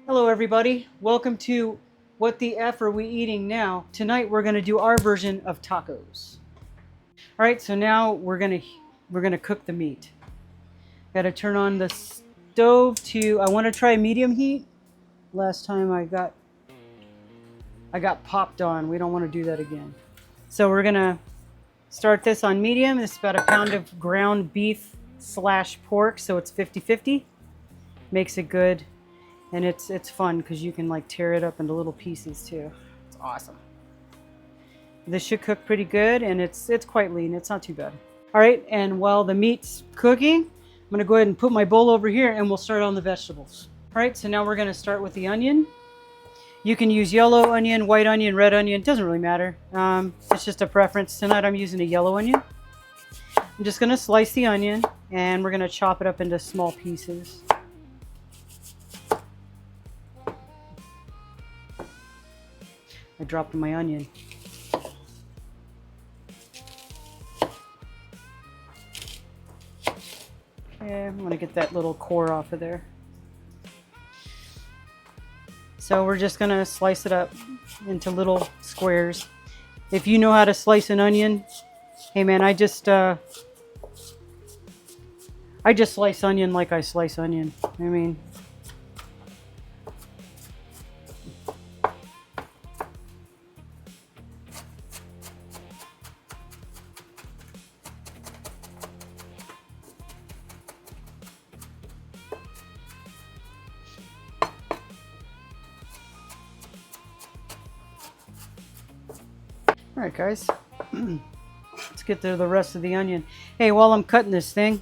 Hello everybody, welcome to What the F Are We Eating Now? Tonight we're going to do our version of tacos. Alright, so now we're gonna cook the meat. Gotta turn on the stove to, I want to try medium heat. Last time I got popped on. We don't want to do that again. So we're gonna start this on medium. It's about a pound of ground beef / pork, so it's 50-50. Makes it good. And it's fun because you can like tear it up into little pieces too. It's awesome. This should cook pretty good, and it's quite lean. It's not too bad. All right, and while the meat's cooking, I'm gonna go ahead and put my bowl over here and we'll start on the vegetables. All right, so now we're gonna start with the onion. You can use yellow onion, white onion, red onion. It doesn't really matter. It's just a preference. Tonight I'm using a yellow onion. I'm just gonna slice the onion and we're gonna chop it up into small pieces. I dropped my onion. Okay, I'm gonna get that little core off of there. So we're just gonna slice it up into little squares. If you know how to slice an onion, hey man, I just slice onion like I slice onion. I mean, all right, guys, let's get to the rest of the onion. Hey, while I'm cutting this thing,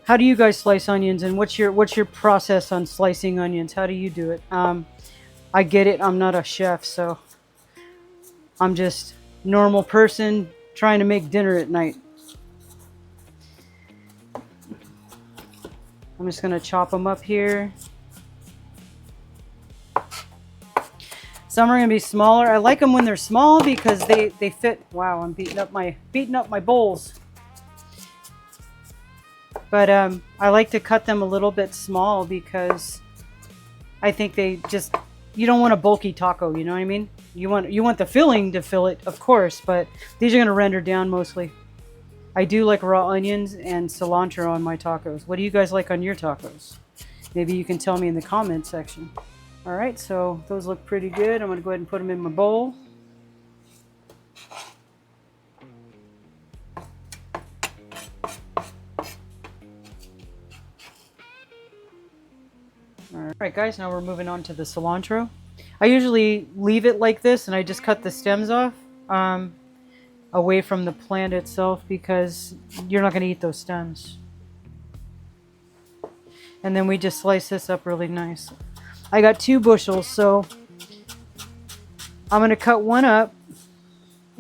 how do you guys slice onions, and what's your process on slicing onions? How do you do it? I get it. I'm not a chef, so I'm just a normal person trying to make dinner at night. I'm just gonna chop them up here. Some are gonna be smaller. I like them when they're small because they fit. Wow, I'm beating up my bowls. But I like to cut them a little bit small because I think you don't want a bulky taco. You know what I mean? You want the filling to fill it, of course, but these are gonna render down mostly. I do like raw onions and cilantro on my tacos. What do you guys like on your tacos? Maybe you can tell me in the comment section. All right, so those look pretty good. I'm gonna go ahead and put them in my bowl. All right, guys, now we're moving on to the cilantro. I usually leave it like this and I just cut the stems off away from the plant itself because you're not gonna eat those stems. And then we just slice this up really nice. I got 2 bushels, so I'm going to cut one up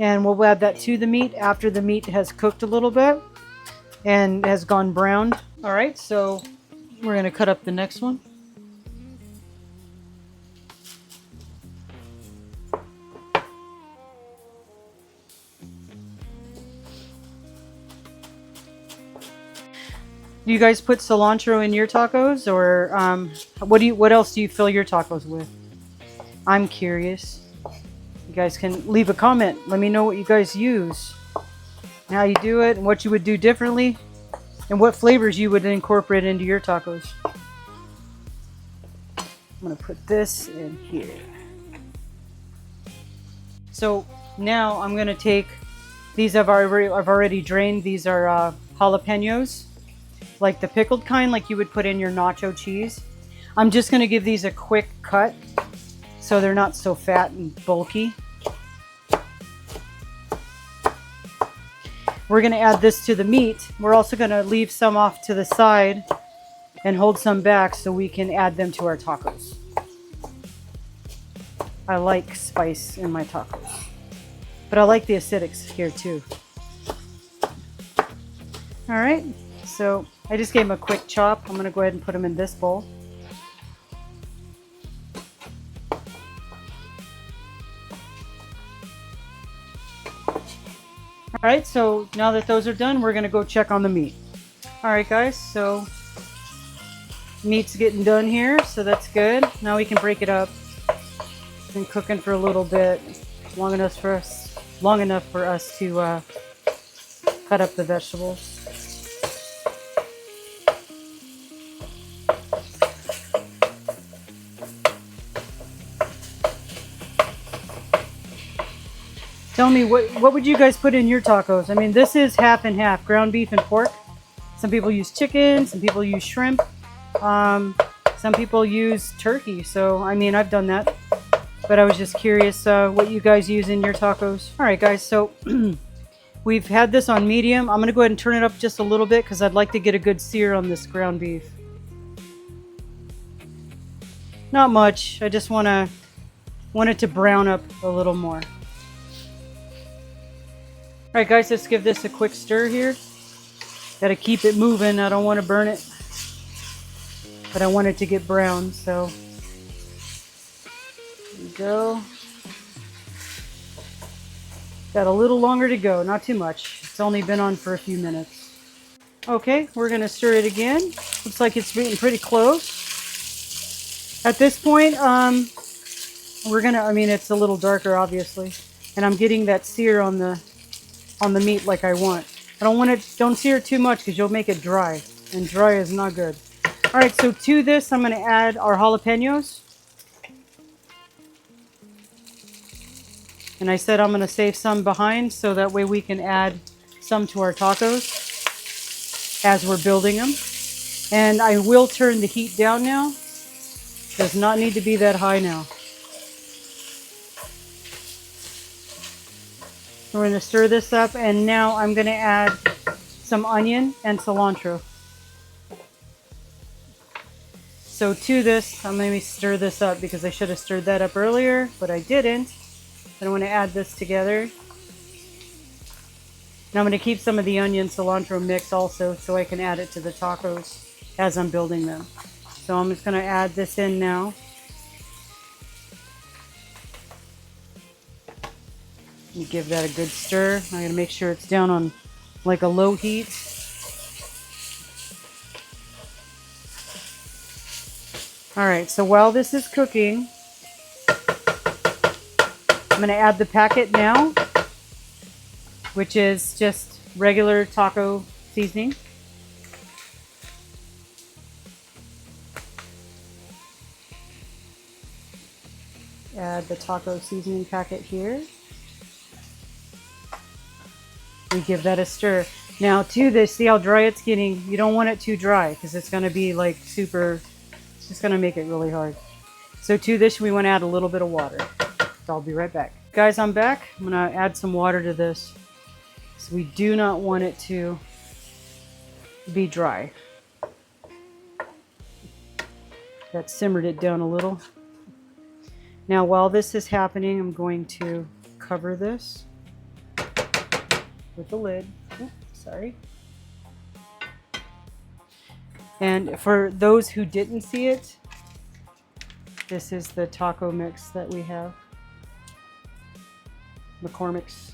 and we'll add that to the meat after the meat has cooked a little bit and has gone brown. All right, so we're going to cut up the next one. Do you guys put cilantro in your tacos, or what else do you fill your tacos with? I'm curious. You guys can leave a comment. Let me know what you guys use, and how you do it, and what you would do differently, and what flavors you would incorporate into your tacos. I'm gonna put this in here. So now I'm gonna take these. I've already drained. These are jalapenos. Like the pickled kind, like you would put in your nacho cheese. I'm just going to give these a quick cut so they're not so fat and bulky. We're going to add this to the meat. We're also going to leave some off to the side and hold some back so we can add them to our tacos. I like spice in my tacos, but I like the acidics here too. All right, so I just gave them a quick chop. I'm going to go ahead and put them in this bowl. All right, so now that those are done, we're going to go check on the meat. All right, guys, so Meat's getting done here, so that's good. Now we can break it up. It's been cooking for a little bit, long enough for us to cut up the vegetables. Tell me, what would you guys put in your tacos? I mean, this is half and half, ground beef and pork. Some people use chicken, some people use shrimp, some people use turkey. So, I mean, I've done that, but I was just curious what you guys use in your tacos. All right, guys, so we've had this on medium. I'm gonna go ahead and turn it up just a little bit because I'd like to get a good sear on this ground beef. Not much, I just want it to brown up a little more. All right, guys, let's give this a quick stir here. Got to keep it moving. I don't want to burn it, but I want it to get brown. So there we go. Got a little longer to go, not too much. It's only been on for a few minutes. Okay, we're gonna stir it again. Looks like it's getting pretty close. At this point, I mean, it's a little darker, obviously, and I'm getting that sear on the meat like I want. I don't sear it too much because you'll make it dry, and dry is not good. All right, so to this, I'm gonna add our jalapenos. And I said I'm gonna save some behind so that way we can add some to our tacos as we're building them. And I will turn the heat down now. Does not need to be that high now. We're going to stir this up, and now I'm going to add some onion and cilantro. So to this, I'm going to stir this up because I should have stirred that up earlier, but I didn't. I want to add this together. Now I'm going to keep some of the onion cilantro mix also so I can add it to the tacos as I'm building them. So I'm just going to add this in now. Let me give that a good stir. I'm going to make sure it's down on like a low heat. All right, so while this is cooking, I'm going to add the packet now, which is just regular taco seasoning. Add the taco seasoning packet here. We give that a stir. Now to this, see how dry it's getting? You don't want it too dry because it's going to be like super, it's just going to make it really hard. So to this, we want to add a little bit of water. So I'll be right back. Guys, I'm back. I'm going to add some water to this. So we do not want it to be dry. That simmered it down a little. Now while this is happening, I'm going to cover this with the lid. Oops, sorry. And for those who didn't see it, this is the taco mix that we have. McCormick's.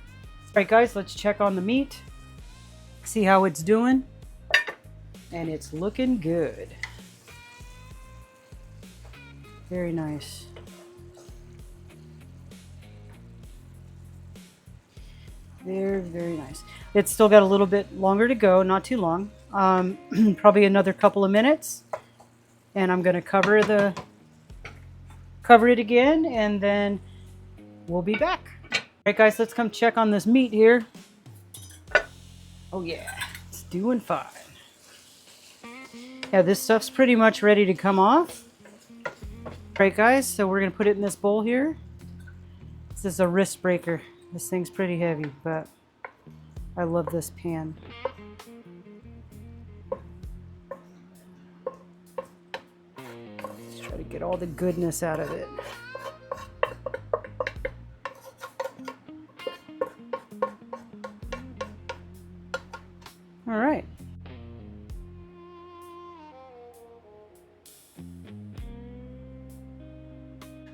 All right, guys, let's check on the meat. See how it's doing. And it's looking good. Very nice. Very, very nice. It's still got a little bit longer to go, not too long. Probably another couple of minutes. And I'm going to cover it again, and then we'll be back. All right, guys, let's come check on this meat here. Oh yeah, it's doing fine. Yeah, this stuff's pretty much ready to come off. All right, guys, so we're going to put it in this bowl here. This is a wrist breaker. This thing's pretty heavy, but I love this pan. Let's try to get all the goodness out of it. All right.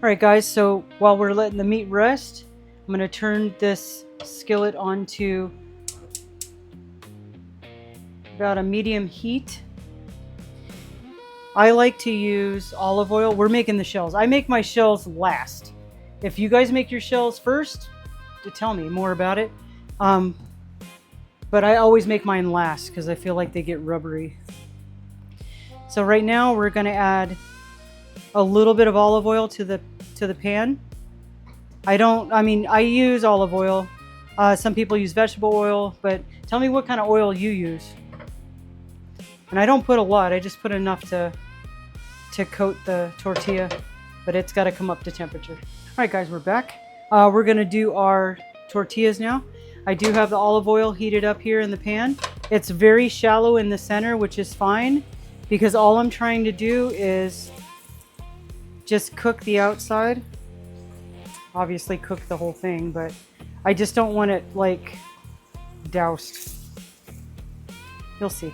All right, guys, so while we're letting the meat rest, I'm going to turn this skillet on to about a medium heat. I like to use olive oil. We're making the shells. I make my shells last. If you guys make your shells first, to tell me more about it. But I always make mine last because I feel like they get rubbery. So right now we're going to add a little bit of olive oil to the pan. I use olive oil. Some people use vegetable oil, but tell me what kind of oil you use. And I don't put a lot. I just put enough to coat the tortilla, but it's got to come up to temperature. All right, guys, we're back. We're going to do our tortillas now. I do have the olive oil heated up here in the pan. It's very shallow in the center, which is fine because all I'm trying to do is just cook the outside. Obviously cook the whole thing, but I just don't want it like doused. You'll see.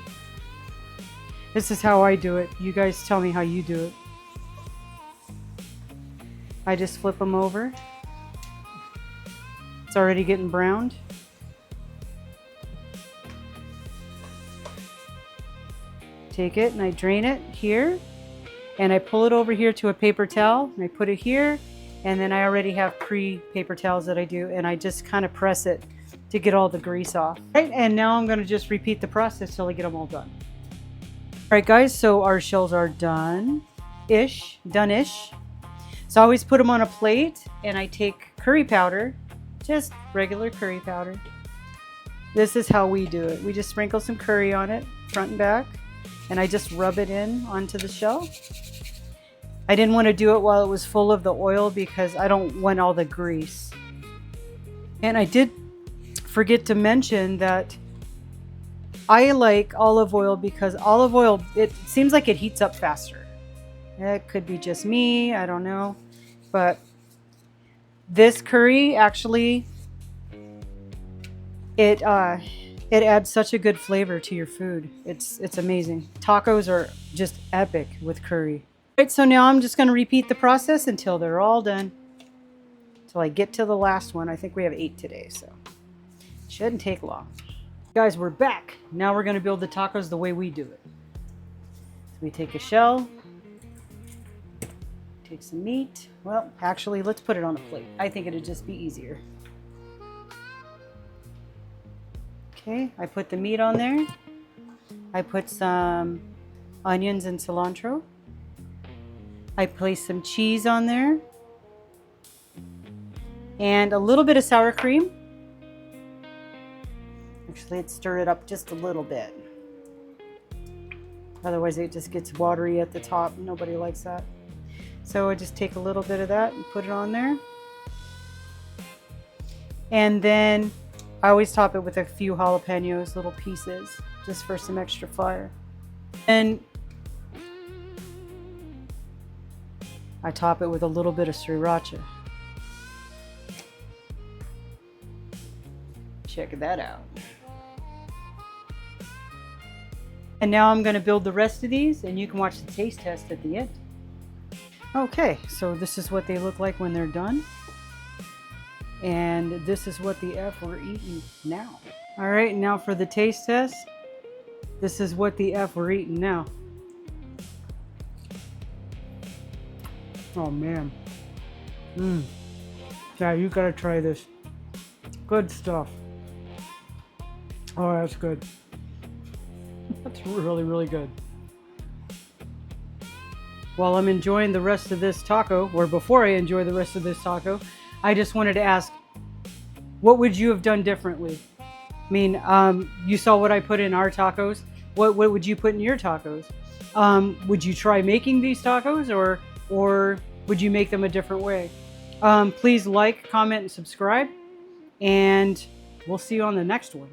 This is how I do it. You guys tell me how you do it. I just flip them over. It's already getting browned. Take it and I drain it here. And I pull it over here to a paper towel. And I put it here. And then I already have pre-paper towels that I do. And I just kind of press it to get all the grease off. Right, and now I'm going to just repeat the process till I get them all done. All right, guys, so our shells are done-ish. So I always put them on a plate and I take curry powder, just regular curry powder. This is how we do it. We just sprinkle some curry on it, front and back, and I just rub it in onto the shell. I didn't want to do it while it was full of the oil because I don't want all the grease. And I did forget to mention that I like olive oil because olive oil, it seems like it heats up faster. It could be just me, I don't know. But this curry actually, it adds such a good flavor to your food. It's amazing. Tacos are just epic with curry. All right, so now I'm just gonna repeat the process until they're all done. Until I get to the last one. I think we have 8 today, so it shouldn't take long. Guys, we're back. Now we're gonna build the tacos the way we do it. So we take a shell, take some meat. Well, actually, let's put it on a plate. I think it'd just be easier. Okay, I put the meat on there. I put some onions and cilantro. I place some cheese on there. And a little bit of sour cream. Actually, let's stir it up just a little bit. Otherwise, it just gets watery at the top. Nobody likes that. So I just take a little bit of that and put it on there. And then I always top it with a few jalapenos, little pieces, just for some extra fire. And I top it with a little bit of sriracha. Check that out. And now I'm going to build the rest of these and you can watch the taste test at the end. Okay, so this is what they look like when they're done. And this is what the F we're eating now. All right, now for the taste test. This is what the F we're eating now. Oh man. Yeah, you gotta try this. Good stuff. Oh, that's good. That's really, really good. While I'm enjoying the rest of this taco, or before I enjoy the rest of this taco, I just wanted to ask, what would you have done differently? I mean, you saw what I put in our tacos. What would you put in your tacos? Would you try making these tacos, or would you make them a different way? Please like, comment, and subscribe, and we'll see you on the next one.